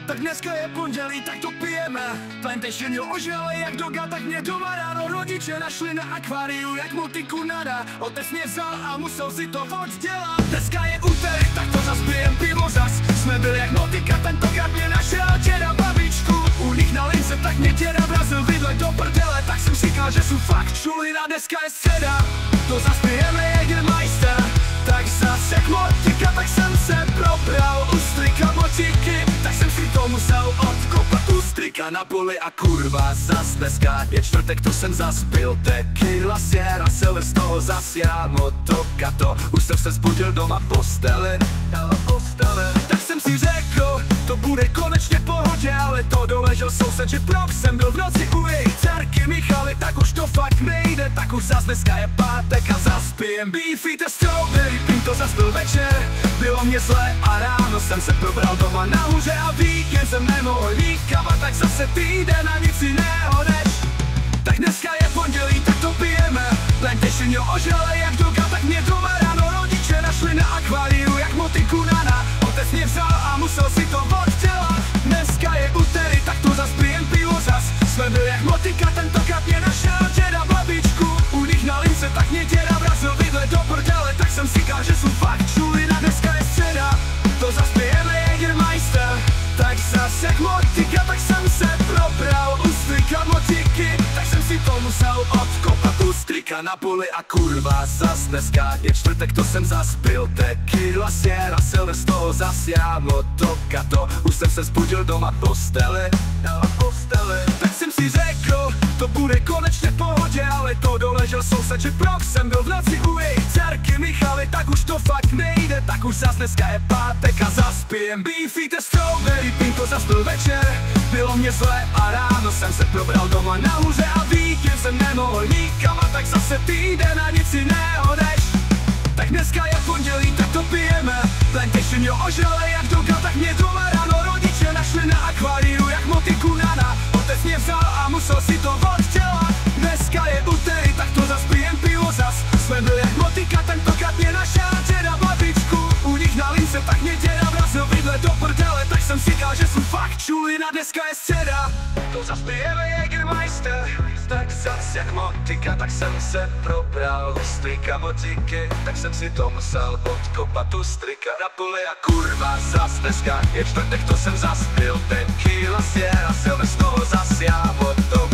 Tak dneska je pondělí, tak to pijeme. Plantation jo ožele jak doga, tak mě doma ráno rodiče našli na akváriu jak motiku nada. Otec mě vzal a musel si to oddělat. Dneska je úterý, tak to zas pijem pivo zas. Jsme byli jak motika, tentokrát mě našel děda babičku. U nich na lince, tak mě děda vrazil vidle do prdele. Tak jsem říkal, že jsou fakt čulina, dneska je středa. To zas pijeme Jägermeister. Tak zas jak motika, tak jsem se probral u strika motiky. Tak jsem si to musel odkopat u strika na poli a kurva zas dneska je čtvrtek, to jsem zas pil tequila, Sierra, Silver, z toho zas já motoka to. Už jsem se zbudil doma postele. Tak jsem si řekl, to bude konečně v pohodě, ale to doležel soused, že prok jsem byl v noci u jejich dcerky Michaly. Tak už to fakt nejde, tak už zas dneska je pátek a zas pijem Beefeater Strawberry. Pím to zas byl večer, bylo mě zle a ráno jsem se probral doma nahoře a víkend jsem nemohl nikam a tak zase týden a nic jiného než. Tak dneska je pondělí, tak to pijeme. Plantation jo ožele jak doga, tak mě doma ráno rodiče našli na akváriu jak motiku nana. Otec mě vzal a musel si to oddělat. Dneska je úterý, tak to zas pijem pivo zas. Jsme byli jak motika, tentokrát mě našel děda babičku. U nich na lince, tak mě děda vrazil vidle do prdele. Tak jsem říkal, že jsou fakt čulina, dneska je středa. To zas pijeme Jägermeister. Tak zas jak motika, tak jsem se probral u strika motiky. Tak jsem si to musel odkopat u strika na poli a kurva zas dneska je čtvrtek, to jsem zas pil tequila, Sierra, Silver, z toho zas já motoka to. Už jsem se zbudil doma postele. Tak jsem si řekl, to bude konečně v pohodě, ale to doležel soused, že prok jsem byl v noci u jejich dcerky Michaly. Tak už to fakt nejde, tak už zas dneska je pátek a zas pijem Beefeater Strawberry. Pím to zas byl večer, bylo mě zle a ráno jsem se probral doma nahoře a víkend jsem nemohl nikam a tak zase týden a nic jiného než. Tak dneska je pondělí, tak to pijeme. Plantation jo ožele jak doga, tak mě doma ráno rodiče našli na akváriu jak motiku nana. Otec mě vzal a musel si to oddělat. Dneska je úterý, tak to zas pijem pivo zas. Jsme byli jak motika, tentokrát mě našel děda babičku. U nich na lince, tak mě děda vrazil vidle do prdele. Tak jsem říkal, že jsou fakt čulina, dneska je středa. To zas pijeme Jägermeister. Tak zas jak motika, tak jsem se probral u strika motiky. Tak jsem si to musel odkopat u strika na poli a kurva zas dneska je čtvrtek, to jsem zas pil tequila, Sierra, Silver, z toho zas já motoka.